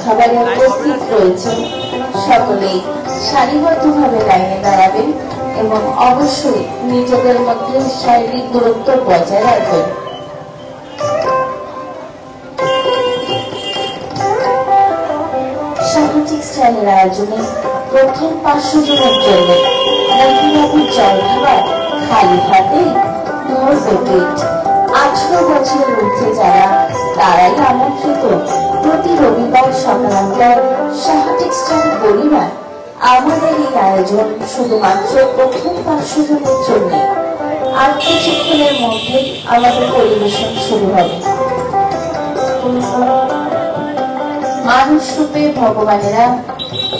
খাবারে উপস্থিত রয়েছেন সকলেই সারিবদ্ধভাবে লাইনে দাঁড়াবেন এবং অবশ্যই নিজেদের মধ্যে শারীরিক দূরত্ব বজায় রাখবেন। সামাজিক স্টাইলের আয়োজনে প্রথম 500 জনের জন্য মতিবাবুর জলখাবার খালি হাতে ভর পেট। 18 বছরের ঊর্ধ্বে যারা তারাই আমন্ত্রিত। প্রতি রবিবার সকাল 8টায় সাহা টেক্সটাইল পরিবার আমাদের এই আয়োজন শুধুমাত্র প্রথম 500 জনের জন্য। আর কিছুক্ষণের মধ্যে আমাদের পরিবেশন শুরু হবে। মানুষ রূপে ভগবানেরা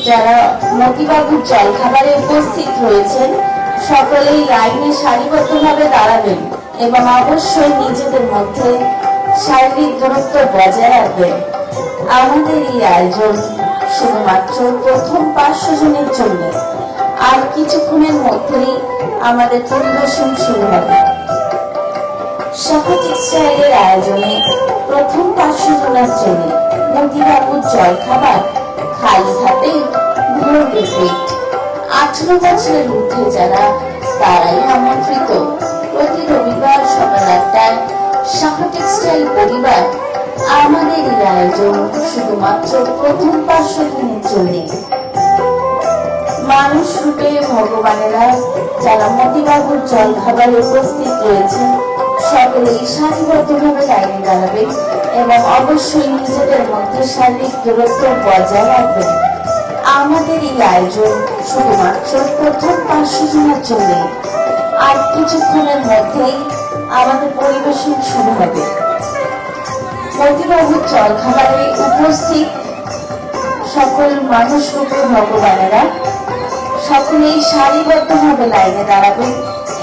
যারা মতিবাবুর জলখাবারে উপস্থিত রয়েছেন সকলেই লাইনে সারিবদ্ধভাবে দাঁড়াবেন এবং অবশ্যই নিজেদের মধ্যে শারীরিক দূরত্ব বজায় রাখবেন। আমাদের এই আয়োজন শুধুমাত্র প্রথম 500 জনের জন্য। আর কিছুক্ষণের মধ্যেই আমাদের পরিবেশন শুরু হবে। সাহা টেক্সটাইলের আয়োজনে প্রথম 500 জনের জন্য মতিবাবুর জলখাবার খালি হাতে ভর পেট। 18 বছরের ঊর্ধ্বে যারা তারাই আমন্ত্রিত। প্রতি রবিবার সকাল 8টায় সাহা টেক্সটাইল পরিবার আমাদের এই আয়োজন শুধুমাত্র প্রথম 500 জনের জন্য। মানুষ রূপে ভগবানেরা যারা মতিবাবুর জলখাবারে উপস্থিত রয়েছেন সকলেই সারিবদ্ধভাবে লাইনে দাঁড়াবেন এবং অবশ্যই নিজেদের মধ্যে শারীরিক দূরত্ব বজায় রাখবেন। আমাদের এই আয়োজন শুধুমাত্র প্রথম 500 জনের জন্য। আর কিছুক্ষণের মধ্যেই আমাদের পরিবেশন শুরু হবে। মতিবাবুর জলখাবারে উপস্থিত সকল মানুষ রূপে ভগবানেরা সকলেই সারিবদ্ধভাবে লাইনে দাঁড়াবেন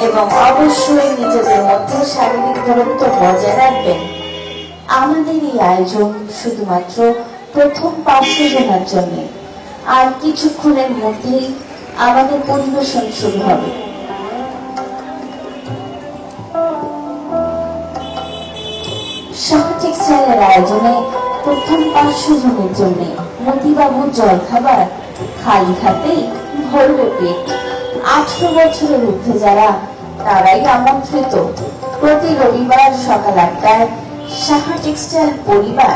এবং অবশ্যই নিজেদের মধ্যে শারীরিক দূরত্ব বজায় রাখবেন। আমাদের এই আয়োজন শুধুমাত্র প্রথম 500 জনের জন্য। আর কিছুক্ষণের মধ্যেই আমাদের পরিবেশন শুরু হবে। সাহা টেক্সটাইলের আয়োজনে প্রথম 500 জনের জন্য মতিবাবুর জলখাবার খালি হাতেই ভর পেট। 18 বছরের ঊর্ধ্বে যারা তারাই আমন্ত্রিত। প্রতি রবিবার সকাল 8টায় সাহা টেক্সটাইল পরিবার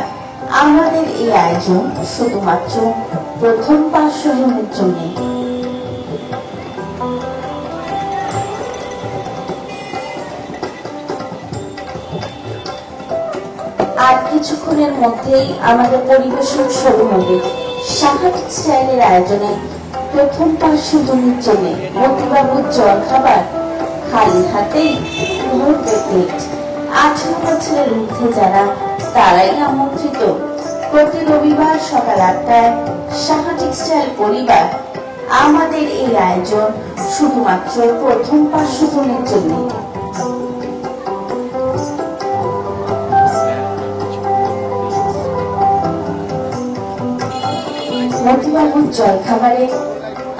আমাদের এই আয়োজন শুধুমাত্র প্রথম 500 জনের জন্য। আর কিছুক্ষণের মধ্যেই আমাদের পরিবেশন শুরু হবে। সাহা টেক্সটাইলের আয়োজনে প্রথম 500 জনের জন্য মতিবাবুর জলখাবার খালি হাতেই ভর পেট। 18 বছরের ঊর্ধ্বে যারা তারাই আমন্ত্রিত। প্রতি রবিবার সকাল 8টায় সাহা টেক্সটাইল পরিবার আমাদের এই আয়োজন শুধুমাত্র প্রথম 500 জনের জন্য। মতিবাবুর জলখাবারে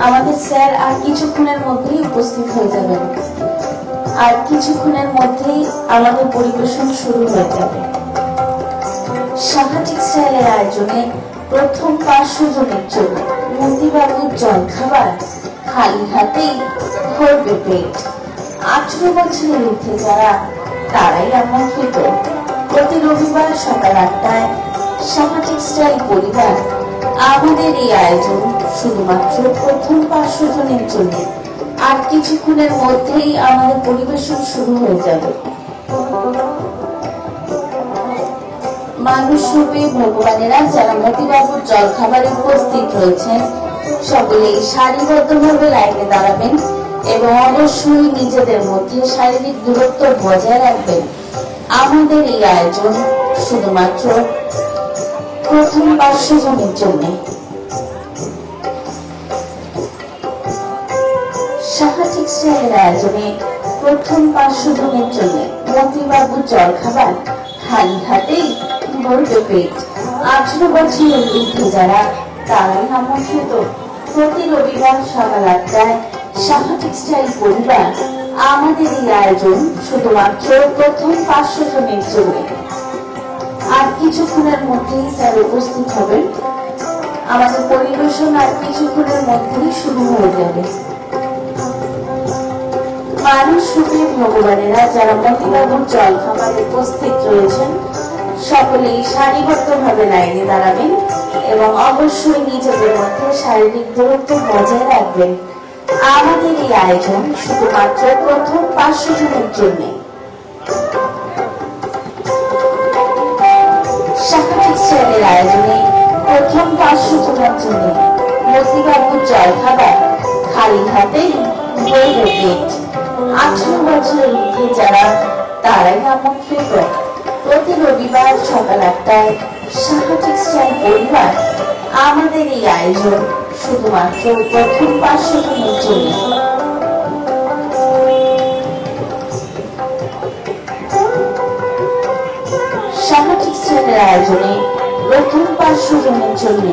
আমাদের স্যার আর কিছুক্ষণের মধ্যেই উপস্থিত হয়ে যাবেন। আর কিছুক্ষণের মধ্যেই আমাদের পরিবেশন শুরু হয়ে যাবে। সাহা টেক্সটাইলের আয়োজনে প্রথম 500 জনের জন্য মতিবাবুর জলখাবার খালি হাতেই ভর পেট। 18 বছরের ঊর্ধ্বে যারা তারাই আমন্ত্রিত। প্রতি রবিবার সকাল 8টায় সাহা টেক্সটাইল পরিবার আমাদের এই আয়োজন শুধুমাত্র প্রথম 500 জনের জন্য। আর কিছুক্ষণের মধ্যেই আমাদের পরিবেশন শুরু হয়ে যাবে। মানুষ রূপে ভগবানেরা যারা মতিবাবুর জলখাবারে উপস্থিত রয়েছেন সকলেই সারিবদ্ধভাবে লাইনে দাঁড়াবেন এবং অবশ্যই নিজেদের মধ্যে শারীরিক দূরত্ব বজায় রাখবেন। আমাদের এই আয়োজন শুধুমাত্র প্রথম 500 জনের জন্য। সাহা টেক্সটাইলের আয়োজনে প্রথম 500 জনের জন্য মতিবাবুর জলখাবার খালি হাতেই ভর পেট। 18 বছরের ঊর্ধ্বে যারা তারাই আমন্ত্রিত। প্রতি রবিবার সকাল 8টায় সাহা টেক্সটাইল পরিবার আমাদের এই আয়োজন শুধুমাত্র প্রথম 500 জনের জন্য। আর কিছুক্ষণের মধ্যেই স্যার উপস্থিত হবেন। আমাদের পরিবেশন আর কিছুক্ষণের মধ্যেই শুরু হয়ে যাবে। মানুষ রূপী ভগবানেরা যারা মতিবাবুর জলখাবারে উপস্থিত রয়েছেন সকলেই সারিবদ্ধভাবে লাইনে দাঁড়াবেন এবং অবশ্যই নিজেদের মধ্যে শারীরিক দূরত্ব বজায় রাখবেন। আমাদের এই আয়োজন শুধুমাত্র প্রথম 500 জনের জন্য। শাখাটিক্সেলের আয়োজনে প্রথম 500 জনের জন্য মতিবাবুর জলখাবার খালি হাতেই ভরবে পেট। 18 বছরের ঊর্ধ্বে যারা তারাই আমন্ত্রিত। প্রতি রবিবার সকাল 8টায় শাখাটিক্সেল পরিবার আমাদের এই আয়োজন শুধুমাত্র প্রথম 500 জনের জন্য। শাখাটিক্সেলের আয়োজনে প্রথম 500 জনের জন্য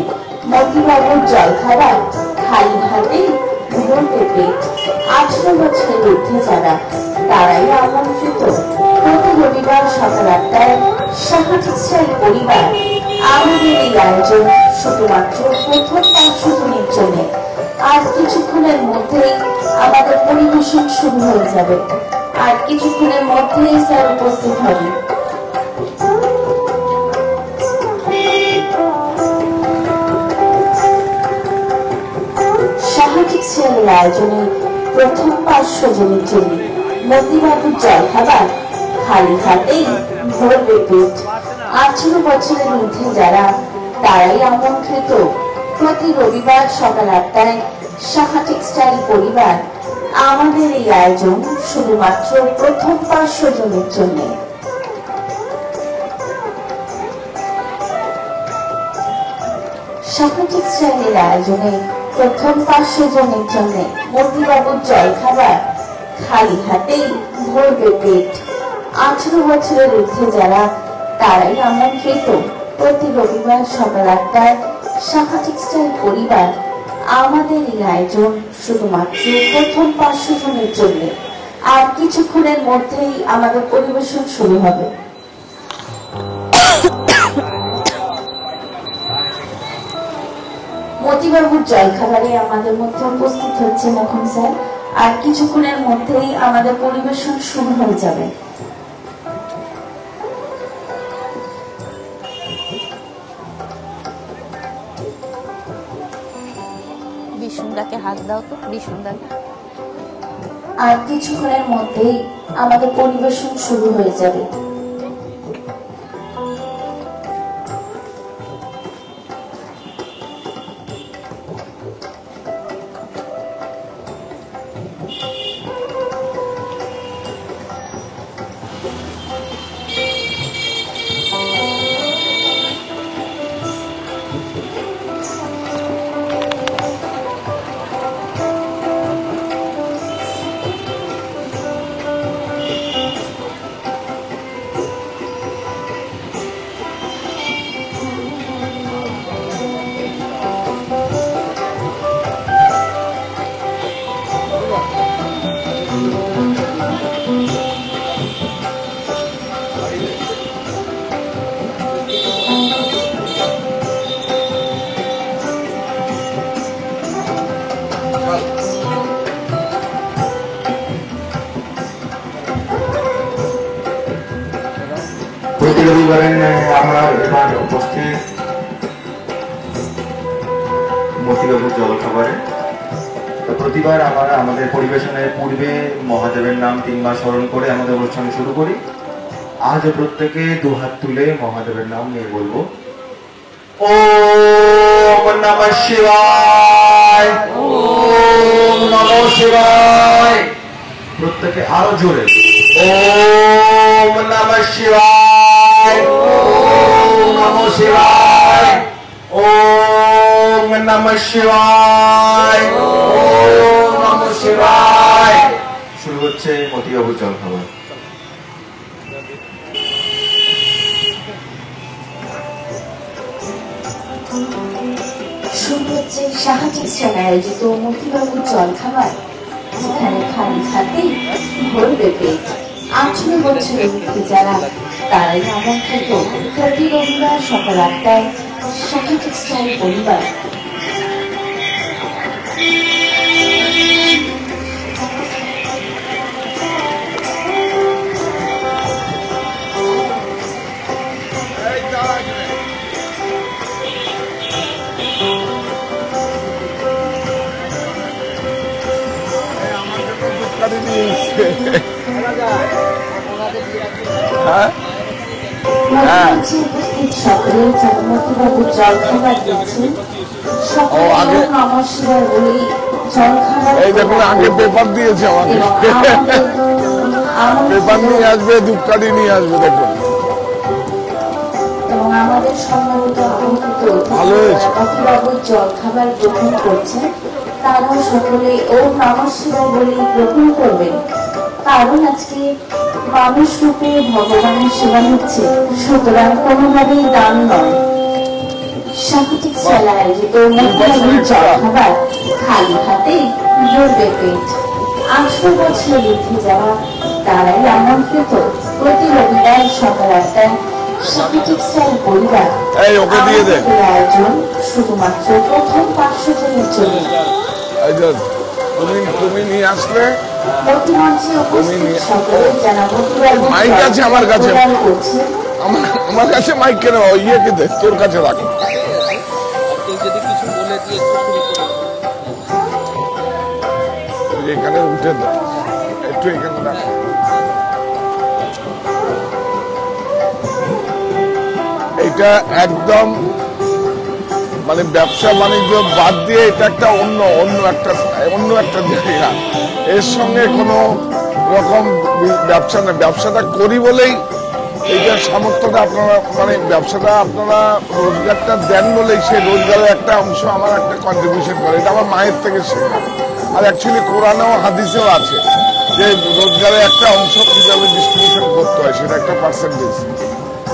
মতিবাবুর জলখাবার খালি হাতেই ভরবে পেট। 18 বছরের ঊর্ধ্বে যারা তারাই আমন্ত্রিত। প্রতি রবিবার সকাল 8টায় শাখাটিক্সেল পরিবার আমাদের এই আয়োজন শুধুমাত্র প্রথম 500 জনের জন্য। আর কিছুক্ষণের মধ্যেই আমাদের পরিবেশন শুরু হয়ে যাবে। আর কিছুক্ষণের মধ্যেই স্যার উপস্থিত হবে। শাখাটিক্সেলের আয়োজনে প্রথম 500 জনের জন্য মতিবাবুর জলখাবার খালি হাতেই ভরবে পেট। 18 বছরের ঊর্ধ্বে যারা তারাই আমন্ত্রিত। প্রতি রবিবার সকাল 8টায় শাখাটিক্সেল পরিবার আমাদের এই আয়োজন শুধুমাত্র প্রথম 500 জনের জন্য। শাখাটিক্সেলের আয়োজনে প্রথম 500 জনের জন্য মতিবাবুর জলখাবার খালি হাতেই ভরবে পেট। 18 বছরের ঊর্ধ্বে যারা তারাই আমন্ত্রিত। প্রতি রবিবার সকাল 8টায় শাখাটিক্সেল পরিবার আমাদের এই আয়োজন শুধুমাত্র প্রথম 500 জনের জন্য। আর কিছুক্ষণের মধ্যেই আমাদের পরিবেশন শুরু হবে। মতিবাবুর জলখাবারে আমাদের মধ্যে উপস্থিত হচ্ছেন এখন স্যার। আর কিছুক্ষণের মধ্যেই আমাদের পরিবেশন শুরু হয়ে যাবে। বিষ্ণুদাকে হাত দাও তো, বিষ্ণুদাকে। আর কিছুক্ষণের মধ্যেই আমাদের পরিবেশন শুরু হয়ে যাবে। প্রতি রবিবারে আমরা এবার উপস্থিত মতিবাবুর জলখাবারে। প্রতিবার আমরা আমাদের পরিবেশনের পূর্বে মহাদেবের নাম 3 বার স্মরণ করে আমাদের অনুষ্ঠান শুরু করি। আজও প্রত্যেকে দুহাত তুলে মহাদেবের নাম নিয়ে বলবো ওম নমঃ শিবায়, ওম নমঃ শিবায়। প্রত্যেকে আরো জোরে ওম নমঃ শিবায়, ওম নমঃ শিবায়, ওম নমঃ শিবায়, ওম নমঃ শিবায়। শুরু হচ্ছে মতিবাবুর জলখাবার। শুরু হচ্ছে শাখাটিক্সেল আয়োজিত মতিবাবুর জলখাবার, যেখানে খালি হাতেই ভরবে পেট। 18 বছরের ঊর্ধ্বে যারা তারাই আমন্ত্রিত। প্রতি রবিবার সকাল 8টায় শাহা টেক্সটাইল পরিবার। উপস্থিত সকলে জগন্নাথবাবু জলখাবার দিচ্ছেন। সকলে নমস্কার বলে জলখাবার এই দেখুন আগে পেপার দিয়েছে আমাকে, পেপার নিয়ে আসবে, ধূপকাঠি নিয়ে আসবে। দেখুন এবং আমাদের সম্মানিত ভালো হয়েছে। জগন্নাথবাবু জলখাবার গ্রহণ করছেন, তারাও সকলে ওম নমঃ শিবায় বলে গ্রহণ করবেন। কারণ আজকে মানুষ রূপে ভগবানের সেবা হচ্ছে, সুতরাং কোনোভাবেই দান নয়। শাহা টেক্সটাইল আয়োজিত মহিলাদের জলখাবার খালি হাতে ভরবে পেট। 18 বছর ঊর্ধ্বে যাওয়া তারাই আমন্ত্রিত। প্রতি রবিবার সকাল 8টায় শাহা টেক্সটাইল পরিবার আয়োজন শুধুমাত্র প্রথম 500 জনের জন্য। তুমি নিয়ে আসলে মাইক আছে আমার কাছে, আমার কাছে মাইক কেন ইয়ে কেটে তোর কাছে রাখ। এখানে উঠে দাও একটু, এখানে রাখ। এটা একদম মানে ব্যবসা বাণিজ্য বাদ দিয়ে এটা একটা অন্য একটা জায়গা। এর সঙ্গে কোনো রকম ব্যবসা না, ব্যবসাটা করি বলেই এইটার সামর্থ্যটা আপনারা মানে ব্যবসাটা আপনারা রোজগারটা দেন বলেই সেই রোজগারের একটা অংশ আমার একটা কন্ট্রিবিউশন করে। এটা আমার মায়ের থেকে শেখা। আর অ্যাকচুয়ালি কোরআনেও হাদিসেও আছে যে রোজগারের একটা অংশ কিভাবে ডিস্ট্রিবিউশন করতে হয়, সেটা একটা পার্সেন্টেজ।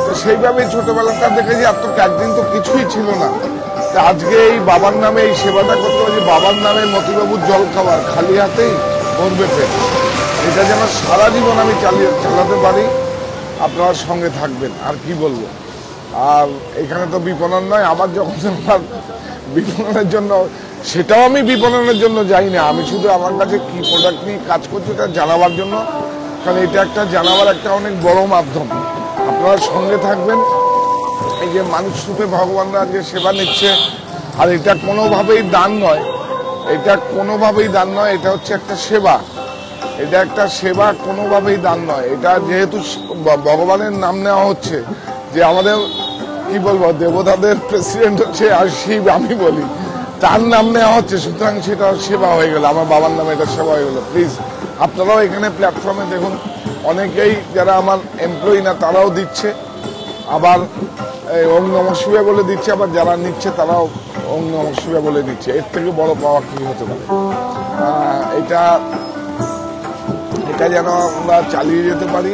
তো সেইভাবেই ছোটবেলাটা দেখেছি। আর তো একদিন তো কিছুই ছিল না, আজকে এই বাবার নামে এই সেবাটা করতে পারছি। বাবার নামে মতিবাবুর জল খাবার খালি হাতেই ভরবে পেট, এটা যেন সারা জীবন আমি চালাতে পারি। আপনার সঙ্গে থাকবেন, আর কি বলবো। আর এখানে তো বিপণন নয়, আমার যখন আমার বিপণনের জন্য, সেটাও আমি বিপণনের জন্য যাই না। আমি শুধু আমার কাছে কি প্রোডাক্ট নিয়ে কাজ করছি এটা জানাবার জন্য, কারণ এটা একটা জানাবার একটা অনেক বড় মাধ্যম। আপনারা সঙ্গে থাকবেন। এই যে মানুষ রূপে ভগবানরা যে সেবা নিচ্ছে, আর এটা কোনোভাবেই দান নয়, এটা কোনোভাবেই দান নয়, এটা হচ্ছে একটা সেবা। এটা একটা সেবা, কোনোভাবেই দান নয়। এটা যেহেতু ভগবানের নাম নেওয়া হচ্ছে, যে আমাদের কি বলবো দেবতাদের প্রেসিডেন্ট হচ্ছে আর শিব, আমি বলি তার নাম নেওয়া হচ্ছে, সুতরাং সেটা সেবা হয়ে গেল। আমার বাবার নামে এটা সেবা হয়ে গেল। প্লিজ আপনারাও এখানে প্ল্যাটফর্মে দেখুন, অনেকেই যারা আমার এমপ্লয়ি না তারাও দিচ্ছে, আবার ওম নমঃ শিবায় বলে দিচ্ছে, আবার যারা নিচ্ছে তারাও ওম নমঃ শিবায় বলে দিচ্ছে। এর থেকে বড় পাওয়া কি হতে পারে। এটা যেন আমরা চালিয়ে যেতে পারি।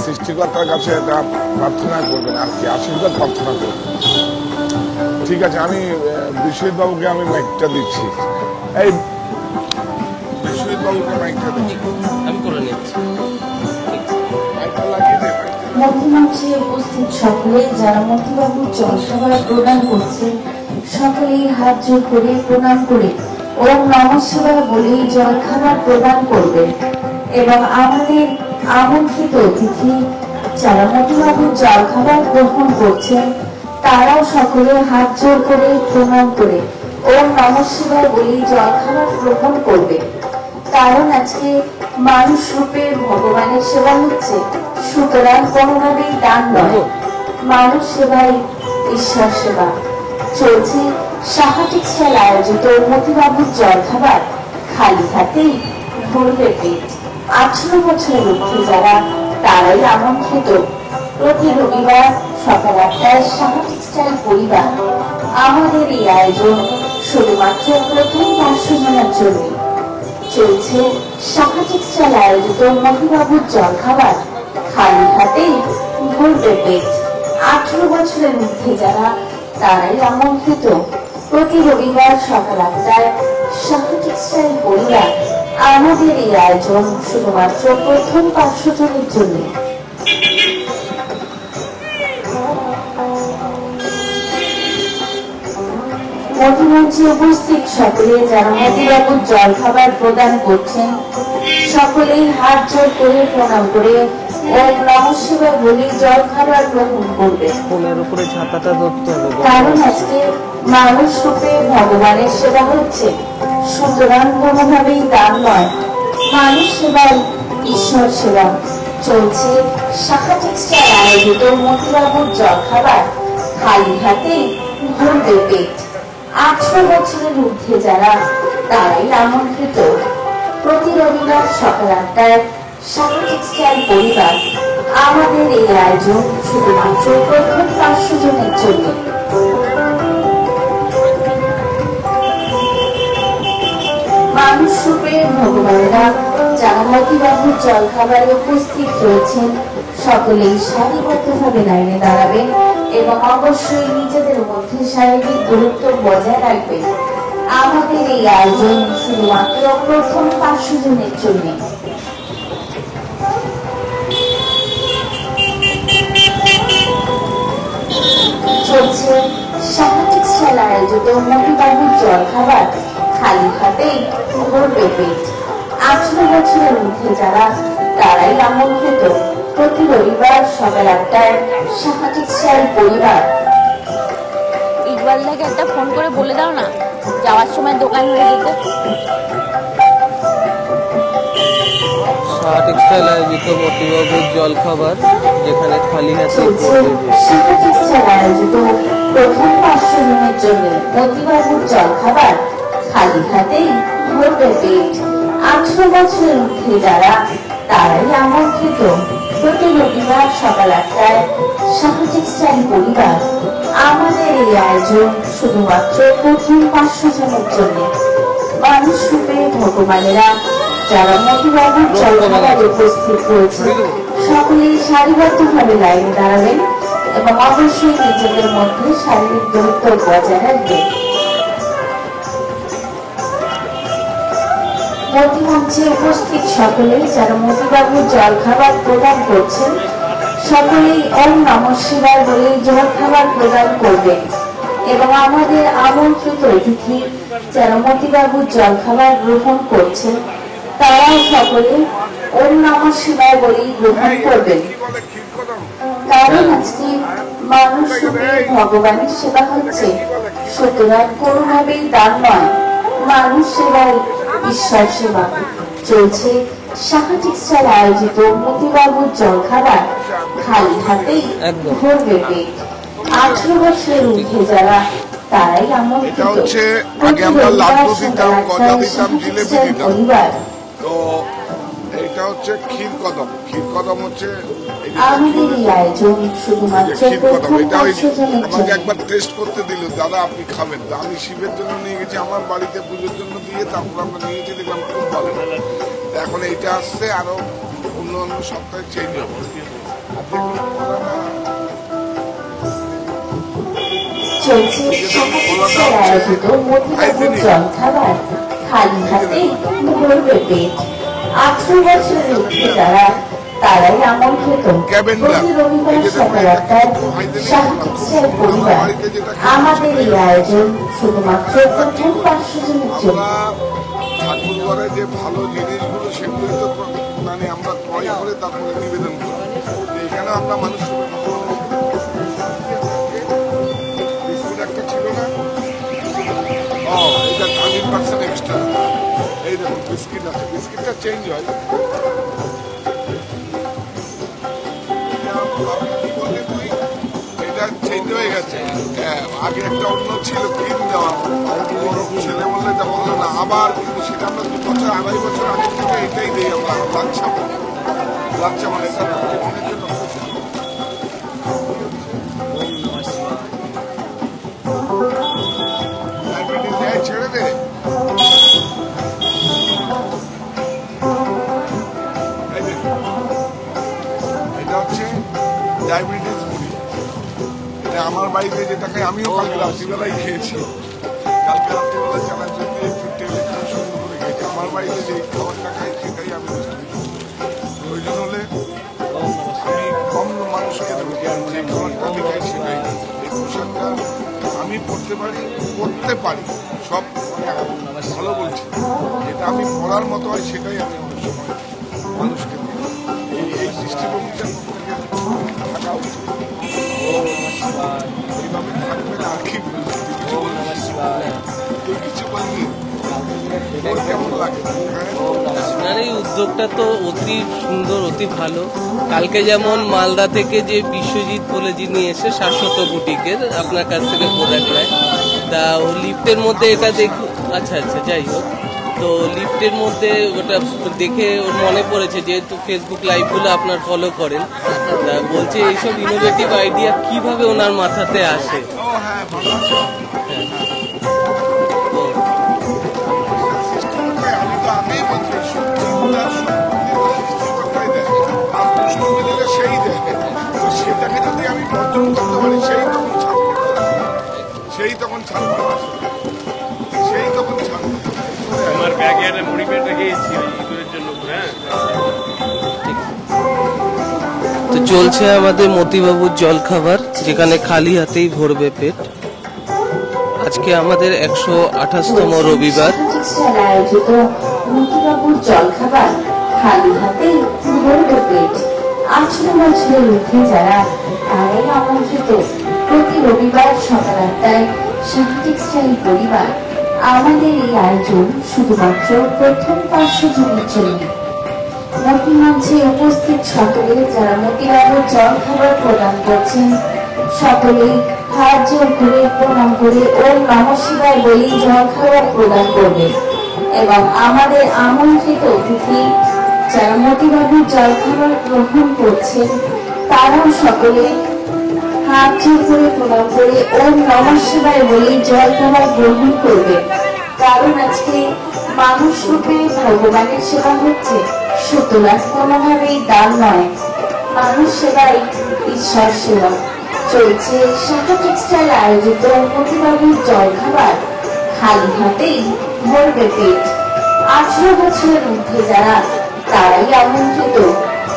সৃষ্টিকর্তার কাছে এটা প্রার্থনা করবেন, আর কি আশীর্বাদ প্রার্থনা করবেন। ঠিক আছে, আমি বিশ্বজিৎ বাবুকে আমি মাইকটা দিচ্ছি। এই বিশ্বজিৎ বাবুকে মাইকটা দিচ্ছি, আমি করে নিচ্ছি। মধ্যমঞ্চে উপস্থিত সকলে যারা মতিবাবুর জলখাবার প্রদান করছে, সকলেই হাত জোর করে প্রণাম করে ওম নমঃ শিবায় বলেই জলখাবার প্রদান করবেন। এবং আমাদের আমন্ত্রিত অতিথি যারা মতিবাবুর জলখাবার গ্রহণ করছেন, তারাও সকলে হাত জোর করে প্রণাম করে ওম নমঃ শিবায় বলেই জলখাবার গ্রহণ করবে। কারণ আজকে মানুষ রূপে ভগবানের সেবা হচ্ছে, সুতরাং কোনোভাবেই দান নয়। মানুষ সেবাই ঈশ্বর সেবা। চলছে শাহা টেক্সটাইল আয়োজিত মতিবাবুর জলখাবার খালি হাতেই ভরবে পেট। 18 বছরের ঊর্ধ্বে যারা তারাই আমন্ত্রিত। প্রতি রবিবার সকাল 8টায় শাহা টেক্সটাইল পরিবার আমাদের এই আয়োজন শুধুমাত্র প্রথম 500 জনের জন্য। চলছে শাহা টেক্সটাইল আয়োজিত মতিবাবুর জলখাবার খালি হাতেই ভরবে পেট। 18 বছরের ঊর্ধ্বে যারা তারাই আমন্ত্রিত। প্রতি রবিবার সকাল 8টায় শাহা টেক্সটাইল পরিবার আমাদের এই আয়োজন শুধুমাত্র প্রথম 500 জনের জন্য। মধ্যমঞ্চে উপস্থিত সকলে যারা মতিবাবুর জল খাবার প্রদান করছেন সকলেই হাত জোর করে প্রণাম করে ওম নমঃ শিবায় বলে জল খাবার গ্রহণ করবে। কোলের উপরে ছাতাটা ধরতে হবে, কারণ আজকে মানুষ রূপে ভগবানের সেবা হচ্ছে, সুতরাং কোনোভাবেই দান নয়, মানুষ সেবাই ঈশ্বর সেবা। চলছে শাখা টেক্সটাইল আয়োজিত মতিবাবুর জল খাবার খালি হাতে ভরবে পেট। 18 বছরের ঊর্ধ্বে যারা তারাই আমন্ত্রিত। প্রতি রবিবার সকাল 8টায় শাখা টেক্সটাইল পরিবার আমাদের এই আয়োজন শুধুমাত্র প্রথম 500 জনের জন্য। মানুষ রূপে ভগবানেরা যারা মতিবাবুর জল খাবারে উপস্থিত রয়েছেন সকলেই সারিবদ্ধভাবে লাইনে দাঁড়াবেন এবং অবশ্যই নিজেদের মধ্যে শারীরিক দূরত্ব বজায় রাখবেন। আমাদের এই আয়োজন শুধুমাত্র প্রথম 500 জনের জন্য। চলছে শাখা টেক্সটাইল আয়োজিত মতিবাবুর জল খাবার খালি হাতেই ভরবে পেট। 18 বছরের ঊর্ধ্বে যারা তারাই আমন্ত্রিত। প্রতি রবিবার সকাল 8টায় শাখা টেক্সটাইল পরিবার। ইকবাল দাকে একটা ফোন করে বলে দাও না যাওয়ার সময় দোকান হয়ে যেতে। শাখা টেক্সটাইল আয়োজিত মতিবাবুর জল খাবার যেখানে খালি হাতে চলছে ভরবে। শাখা টেক্সটাইল আয়োজিত প্রথম 500 জনের জন্য মতিবাবুর জল খাবার খালি হাতেই ভরবে পেট। 18 বছরের ঊর্ধ্বে যারা তারাই আমন্ত্রিত। প্রতি রবিবার সকাল 8টায় শাখা টেক্সটাইল পরিবার আমাদের এই আয়োজন শুধুমাত্র প্রথম 500 জনের জন্য। মানুষ রূপে ভগবানেরা যারা মতিবাবুর জল খাবারে উপস্থিত রয়েছে সকলেই সারিবদ্ধভাবে লাইনে দাঁড়াবেন এবং অবশ্যই নিজেদের মধ্যে শারীরিক দূরত্ব বজায় রাখবেন। মধ্যমঞ্চে উপস্থিত সকলেই যারা মতিবাবুর জল খাবার প্রদান করছেন সকলেই ওম নমঃ শিবায় বলে জল খাবার প্রদান করবেন এবং আমাদের আমন্ত্রিত অতিথি যারা মতিবাবুর জল খাবার গ্রহণ করছেন তারাও সকলে ওম নমঃ শিবায় বলেই গ্রহণ করবেন। কারণ আজকে মানুষ রূপে ভগবানের সেবা হচ্ছে, সুতরাং কোনোভাবেই দান নয়, মানুষ সেবাই ঈশ্বর সেবা। চলছে শাখা টেক্সটাইল আয়োজিত মতিবাবুর জল খাবার খালি হাতেই ভরবে পেট। 18 বছরের ঊর্ধ্বে যারা তারাই আমন্ত্রিত। আগে আমরা লাড্ডু দিতাম, গজা দিতাম, জিলেবি দিতাম। পরিবার তো এইটা হচ্ছে ক্ষীর কদম। ক্ষীর কদম হচ্ছে আমাদের এই আয়োজন শুধুমাত্র ক্ষীর কদম। প্রথম এটা 500 জনের আমাকে জন্য। একবার টেস্ট করতে দিল, দাদা আপনি খাবেন। তো আমি শিবের জন্য নিয়ে গেছি, আমার বাড়িতে পুজোর জন্য দিয়ে, তারপর আমরা নিয়েছি, দেখলাম খুব ভালো। এখন এইটা আসছে, আরো অন্য অন্য সপ্তাহে চেঞ্জ হবে। চলছে শাখা টেক্সটাইল আয়োজিত মতিবাবুর জল খাবার খালি হাতেই ভরবে পেট। 18 বছরের ঊর্ধ্বে যারা তারাই আমন্ত্রিত। প্রতি রবিবার সকাল 8টায় শাখা টেক্সটাইল পরিবার আমাদের এই আয়োজন শুধুমাত্র প্রথম 500 জনের জন্য। ঠাকুর ঘরে যে ভালো জিনিসগুলো সেগুলো তো মানে আমরা ক্রয় করে তারপরে নিবেদন করি। এখানে আমরা মানুষ বিস্কুট একটা ছিল না, এটা 30% এক্সট্রা। এই দেখুন বিস্কিট আছে, বিস্কিটটা চেঞ্জ হয়। এটা চেঞ্জ হয়ে গেছে। আগে একটা অন্য ছিল ক্রিম দেওয়া, ছেলে বললে এটা ভালো না, আবার কিন্তু সেটা আমরা 2 বছর 2.5 বছর আগে থেকে এটাই দিই আমরা। লাচ্ছা মানে এটা টিফিনের জন্য ডায়াবেটিস দেয়, ছেড়ে দে। এটা হচ্ছে ডায়াবেটিস মুড়ি। এটা আমার বাড়িতে যেটা খাই, আমিও কালকে রাত্রিবেলায় খেয়েছি। কালকে রাত্রিবেলা চানার জন্য একটু তেলে সুন্দর করে খেয়েছি। আমার বাড়িতে যে খাবারটা খাই সেটাই আমি প্রয়োজন হলে আমি কম মানুষকে দেবো, যে খাবারটা আমি খাই সেটাই। এই পোশাকটা আমি পড়তে পারি সব মানে ভালো বলছি, যেটা আমি পড়ার মতো হয় সেটাই আমি অনেক সময় মানুষকে দিই। এই দৃষ্টিভঙ্গিটা প্রত্যেকের থাকা উচিত। এইভাবে থাকবে না আর কি বলবি, তুই কিছু বলবি, তোর কেমন লাগে? আপনার এই উদ্যোগটা তো অতি সুন্দর, অতি ভালো। কালকে যেমন মালদা থেকে যে বিশ্বজিৎ বলে যিনি এসে শাশ্বত বুটিকের আপনার কাছ থেকে প্রোডাক্ট নেয়, তা ও লিফটের মধ্যে এটা দেখে, আচ্ছা যাই হোক, তো লিফটের মধ্যে ওটা দেখে ওর মনে পড়েছে, যেহেতু ফেসবুক লাইভগুলো আপনার ফলো করেন, তা বলছে এইসব ইনোভেটিভ আইডিয়া কিভাবে ওনার মাথাতে আসে। সেটাকে যদি আমি বর্জন করতে পারি সেই তখন ছাড়বো, আমার ব্যাগে একটা মুড়ি পেট রেখেছি ইঁদুরের জন্য। তো চলছে আমাদের মতিবাবুর জলখাবার, যেখানে খালি হাতেই ভরবে পেট। আজকে আমাদের 128তম রবিবার। আয়োজিত মতিবাবুর জলখাবার খালি হাতেই ভরবে পেট। 18 বছরের ঊর্ধ্বে যারা, তারাই আমন্ত্রিত। প্রতি রবিবার সকাল 8টায় শাহা টেক্সটাইল পরিবার আমাদের এই আয়োজন শুধুমাত্র প্রথম 500 জনের জন্য। মতি মঞ্চে উপস্থিত সকলে যারা মতিবাবুর জলখাবার প্রদান করছেন, সকলেই হাত জোর করে প্রণাম করে ওম নমঃ শিবায় বলেই জলখাবার প্রদান করবে। এবং আমাদের আমন্ত্রিত অতিথি যারা মতিবাবুর জলখাবার গ্রহণ করছেন, তারাও সকলে হাত জোর করে প্রণাম করে ওম নমঃ শিবায় বলেই জলখাবার গ্রহণ করবে। কারণ আজকে মানুষ রূপে ভগবানের সেবা হচ্ছে, সুতরাং কোনোভাবেই দান নয়, মানুষ সেবাই ঈশ্বর সেবা। চলছে শাহা টেক্সটাইল আয়োজিত মতিবাবুর জলখাবার খালি হাতেই ভরবে পেট। 18 বছরের ঊর্ধ্বে যারা, তারাই আমন্ত্রিত।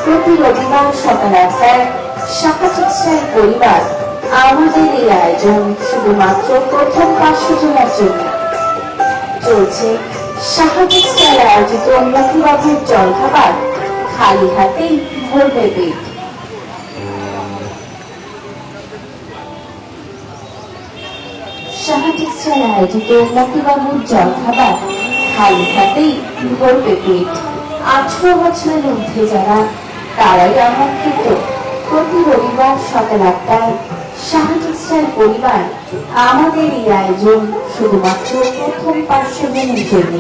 প্রতি রবিবার সকাল 8টায় শাহা টেক্সটাইল পরিবার আমাদের এই আয়োজন শুধুমাত্র প্রথম 500 জনের জন্য। চলছে শাহা টেক্সটাইল আয়োজিত মতিবাবুর জলখাবার খালি হাতেই ভরবে পেট। শাহা টেক্সটাইল আয়োজিত মতিবাবুর জলখাবার খালি হাতেই ভরবে পেট। 18 বছরের ঊর্ধ্বে যারা, তারাই আমন্ত্রিত। প্রতি রবিবার সকাল 8টায় শাহা টেক্সটাইল পরিবার আমাদের এই আয়োজন শুধুমাত্র প্রথম 500 জনের জন্য।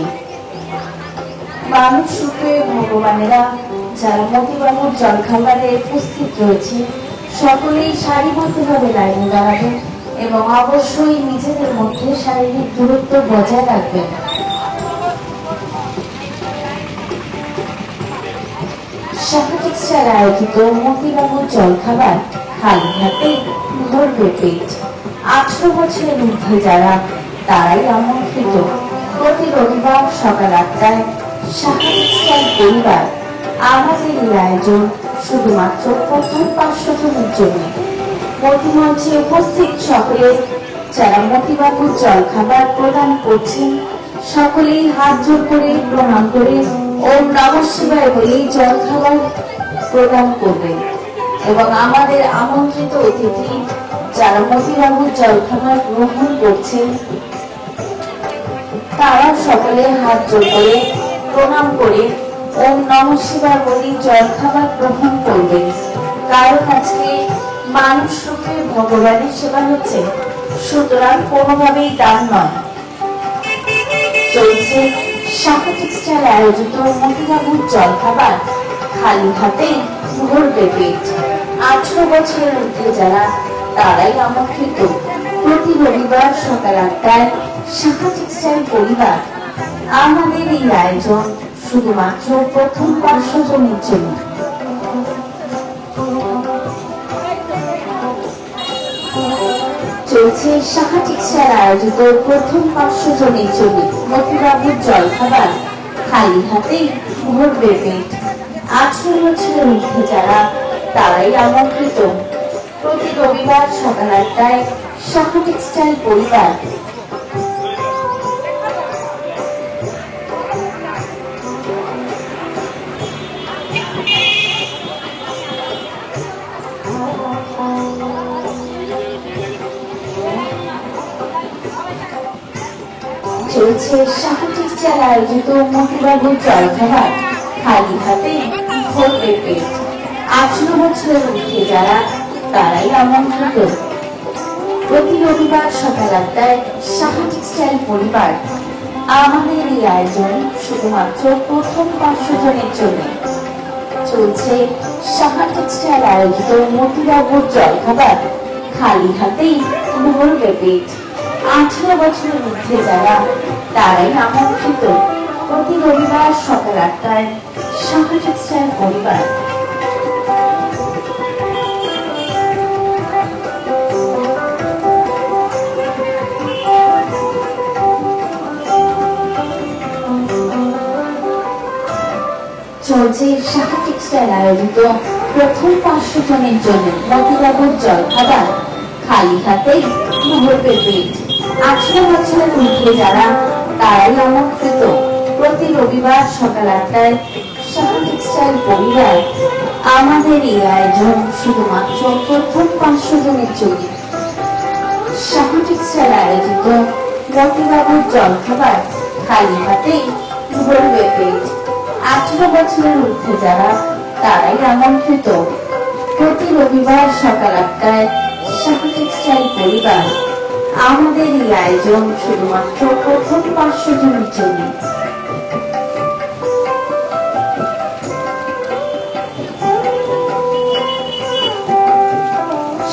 মানুষ রূপে ভগবানেরা যারা মতিবাবুর জলখাবারে উপস্থিত রয়েছে, সকলেই সারিবদ্ধভাবে লাইনে দাঁড়াবেন এবং অবশ্যই নিজেদের মধ্যে শারীরিক দূরত্ব বজায় রাখবেন। শাহা টেক্সটাইল আয়োজিত মতিবাবুর জলখাবার খালি হাতেই ভরবে পেট। 18 বছরের ঊর্ধ্বে যারা, তারাই আমন্ত্রিত। প্রতি রবিবার সকাল 8টায় শাহা টেক্সটাইল পরিবার আমাদের এই আয়োজন শুধুমাত্র প্রথম 500 জনের জন্য। মতি মঞ্চে উপস্থিত সকলে যারা মতিবাবুর জলখাবার প্রদান করছেন, সকলেই হাত জোর করে প্রণাম করে ওম নমঃ শিবায় বলেই জলখাবার প্রদান করবেন। এবং আমাদের আমন্ত্রিত অতিথি যারা মতিবাবুর জলখাবার গ্রহণ করছেন, তারা সকলে হাত জোর করে প্রণাম করে ওম নমঃ শিবায় বলেই জলখাবার গ্রহণ করবেন। কারণ আজকে মানুষ রূপে ভগবানের সেবা হচ্ছে, সুতরাং কোনোভাবেই দান নয়। চলছে শাহা টেক্সটাইল আয়োজিত মতিবাবুর জলখাবার খালি হাতেই ভরবে পেট। 18 বছরের ঊর্ধ্বে যারা, তারাই আমন্ত্রিত। প্রতি রবিবার সকাল 8টায় শাহা টেক্সটাইল পরিবার আমাদের এই আয়োজন শুধুমাত্র প্রথম 500 জনের জন্য। চলছে শাহা টেক্সটাইল আয়োজিত প্রথম 500 জনের জন্য মতিবাবুর জলখাবার খালি হাতেই ভরবে পেট। 18 বছরের ঊর্ধ্বে যারা, তারাই আমন্ত্রিত। প্রতি রবিবার সকাল 8টায় সাহা টেক্সটাইল পরিবার। চলছে সাহা টেক্সটাইল আয়োজিত মতিবাবুর জলখাবার খালি হাতে ভরবে পেট। 18 বছরের ঊর্ধ্বে যারা তারাই আমন্ত্রিত। প্রতি রবিবার সকাল 8টায় সাহা টেক্সটাইল পরিবার। আমাদের এই আয়োজন শুধুমাত্র প্রথম 500 জনের জন্য। চলছে সাহা টেক্সটাইল আয়োজিত মতিবাবুর জলখাবার খালি হাতেই ভরবে পেট। 18 বছরের ঊর্ধ্বে যারা তারাই আমন্ত্রিত। প্রতি রবিবার সকাল 8টায় সাহা টেক্সটাইল পরিবার। চলছে সাহা টেক্সটাইল আয়োজিত প্রথম 500 জনের জন্য মতিবাবুর জলখাবার খালি হাতেই ভরবে পেট। 18 বছরের ঊর্ধ্বে যারা তারাই আমন্ত্রিত। প্রতি রবিবার সকাল 8টায় সাহা টেক্সটাইল পরিবার। আমাদের এই আয়োজন শুধুমাত্র প্রথম 500 জনের জন্য। সাহা টেক্সটাইল আয়োজিত মতিবাবুর জলখাবার খালি হাতেই ভরবে পেট। 18 বছরের ঊর্ধ্বে যারা তারাই আমন্ত্রিত। প্রতি রবিবার সকাল 8টায় সাহা টেক্সটাইল পরিবার। আমাদের এই আয়োজন শুধুমাত্র প্রথম 500 জনের জন্য।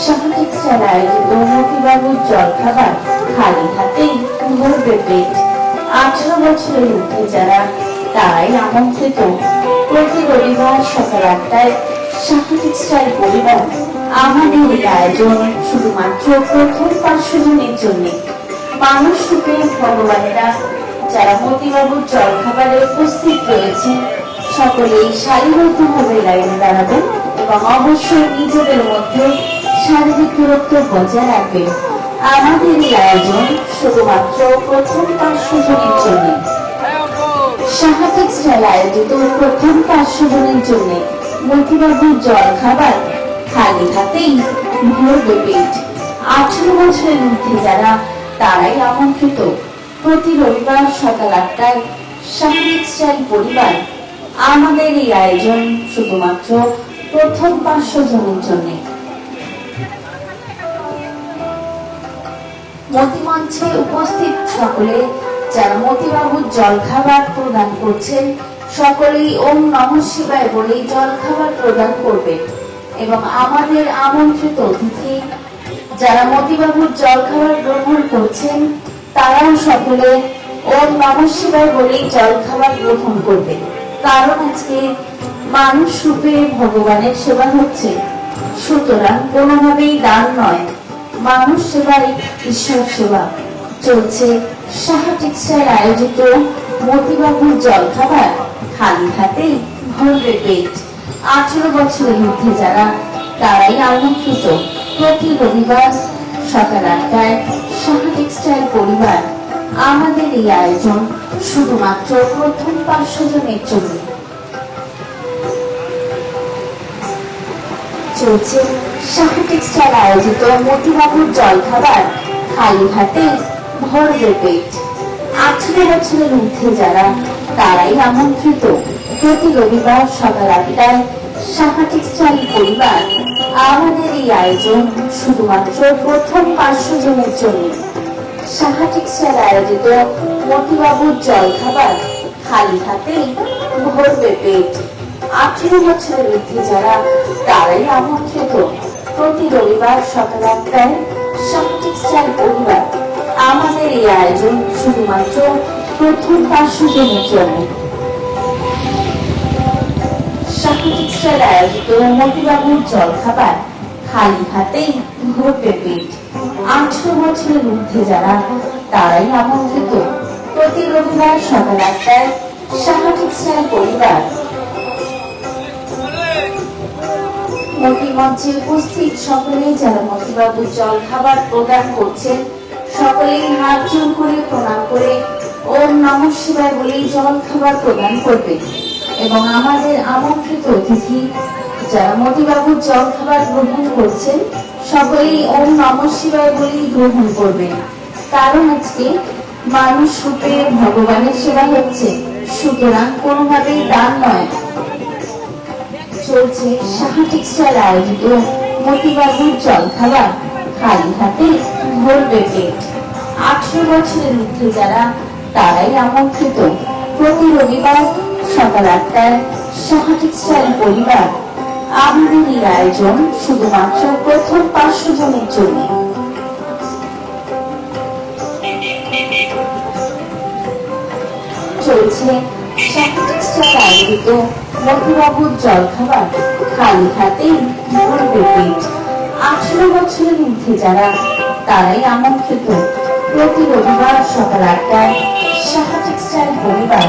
সাহা টেক্সটাইল আয়োজিত মতিবাবুর জলখাবার খালি হাতেই ভরবে পেট। 18 বছরের ঊর্ধ্বে যারা তারাই আমন্ত্রিত। প্রতি রবিবার সকাল 8টায় সাহা টেক্সটাইল পরিবার। আমাদের এই আয়োজন শুধুমাত্র প্রথম 500 জনের জন্য। মানুষ রূপে ভগবানেরা যারা মতিবাবুর জলখাবারে উপস্থিত রয়েছেন সকলেই সারিবদ্ধভাবে লাইনে দাঁড়াবেন এবং অবশ্যই নিজেদের মধ্যে শারীরিক দূরত্ব বজায় রাখবেন। আমাদের এই আয়োজন শুধুমাত্র প্রথম 500 জনের জন্য। সাহা টেক্সটাইল আয়োজিত প্রথম 500 জনের জন্য মতিবাবুর জলখাবার খালি হাতেই ভরবে পেট। 18 বছরের ঊর্ধ্বে যারা তারাই আমন্ত্রিত। প্রতি রবিবার সকাল 8টায় সাহা টেক্সটাইল পরিবার। আমাদের এই আয়োজন শুধুমাত্র প্রথম 500 জনের জন্য। মতিমঞ্চে উপস্থিত সকলে যারা মতিবাবুর জলখাবার প্রদান করছেন সকলেই ওম নমঃ শিবায় বলেই জলখাবার প্রদান করবেন এবং আমাদের আমন্ত্রিত অতিথি যারা মতিবাবুর জলখাবার গ্রহণ করছেন তারাও সকলে ওম নমঃ শিবায় বলেই জলখাবার গ্রহণ করবেন। কারণ আজকে মানুষ রূপে ভগবানের সেবা হচ্ছে, সুতরাং কোনোভাবেই দান নয়, মানুষ সেবাই ঈশ্বর সেবা। চলছে সাহা টেক্সটাইল আয়োজিত মতিবাবুর জলখাবার খালি হাতেই ভরবে পেট। 18 বছরের ঊর্ধ্বে যারা তারাই আমন্ত্রিত। প্রতি রবিবার সকাল 8টায় সাহা টেক্সটাইল পরিবার। আমাদের এই আয়োজন শুধুমাত্র প্রথম 500 জনের জন্য। চলছে সাহা টেক্সটাইল আয়োজিত মতিবাবুর জলখাবার খালি হাতেই ভরবে পেট। 18 বছরের ঊর্ধ্বে যারা তারাই আমন্ত্রিত। প্রতি রবিবার সকাল 8টায় সাহা টেক্সটাইল পরিবার। আমাদের এই আয়োজন শুধুমাত্র প্রথম 500 জনের জন্য। সাহা টেক্সটাইল আয়োজিত মতিবাবুর জলখাবার খালি হাতেই ভরবে পেট। 18 বছরের ঊর্ধ্বে যারা তারাই আমন্ত্রিত। প্রতি রবিবার সকাল 8টায় সাহা টেক্সটাইল পরিবার। আমাদের এই আয়োজন শুধুমাত্র প্রথম 500 জনের জন্য। সাহা টেক্সটাইল আয়োজিত মতিবাবুর জলখাবার খালি হাতেই ভরবে পেট। 18 বছরের ঊর্ধ্বে যারা তারাই আমন্ত্রিত। প্রতি রবিবার সকাল 8টায় সাহা টেক্সটাইল পরিবার। মতি মঞ্চে উপস্থিত সকলেই যারা মতিবাবু জল খাবার প্রদান করছেন সকলেই হাত জোড় করে প্রণাম করে ওম নমঃ শিবায় বলেই জল খাবার প্রদান করবে। এবং আমাদের আমন্ত্রিত অতিথি যারা মতিবাবুর জল খাবার গ্রহণ করছেন সকলেই ওম নমঃ শিবায় বলেই গ্রহণ করবেন, কারণ আজকে মানুষ রূপে ভগবানের সেবা হচ্ছে, সুতরাং কোনোভাবেই দান নয়। চলছে সাহা টেক্সটাইল আয়োজিত মতিবাবুর জল খাবার খালি হাতে ভরবে পেট। 18 বছরের ঊর্ধ্বে যারা তারাই আমন্ত্রিত। প্রতি রবিবার সকাল 8টায় সাহা টেক্সটাইল পরিবার আমাদের এই আয়োজন শুধুমাত্র প্রথম 500 জনের জন্য। চলছে সাহা টেক্সটাইল আয়োজিত মতিবাবুর জল খাবার খালি হাতে ভরবে পেট। 18 বছরের ঊর্ধ্বে যারা তারাই আমন্ত্রিত। প্রতি রবিবার সকাল 8টায় সাহা টেক্সটাইল পরিবার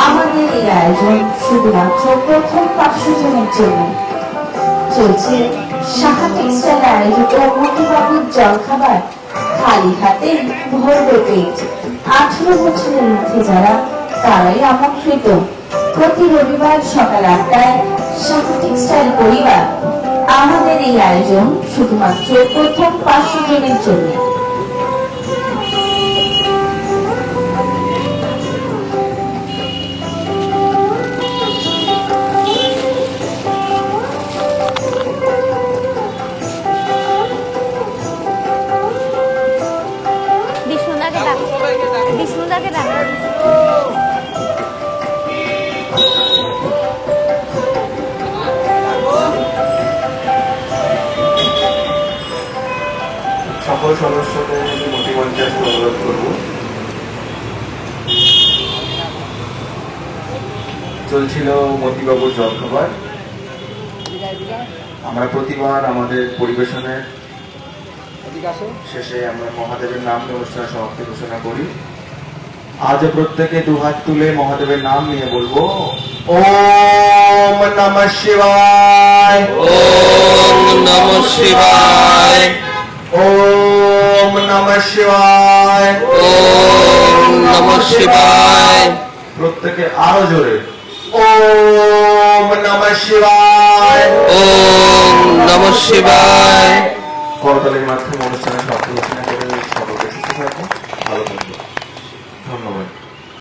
আমাদের এই আয়োজন শুধুমাত্র প্রথম 500 জনের জন্য। চলছে সাহা টেক্সটাইল আয়োজিত মতিবাবুর জল খাবার খালি হাতে ভরবে পেট। 18 বছরের ঊর্ধ্বে যারা তারাই আমন্ত্রিত। প্রতি রবিবার সকাল 8টায় সাহা টেক্সটাইল পরিবার আমাদের এই আয়োজন শুধুমাত্র প্রথম 500 জনের জন্য। বিষ্ণুদাকে ডাক। সকল সদস্যদের মতিমঞ্চে অনুরোধ করব। চলছিল মতিবাবুর জল খাবার। আমরা প্রতিবার আমাদের পরিবেশনের শেষে আমরা মহাদেবের নাম নিয়ে অনুষ্ঠানের সমাপ্তি ঘোষণা করি। আজ প্রত্যেকে দুহাত তুলে মহাদেবের নাম নিয়ে বলবো ওম নমঃ শিবায়, ওম নমঃ শিবায়, ওম নমঃ শিবায়, ওম নমঃ শিবায়। প্রত্যেকে আরো জোরে ওম নমঃ শিবায়, ওম নমঃ শিবায়। করতালির মাধ্যমে অনুষ্ঠানের সমাপ্তি ঘোষণা করি।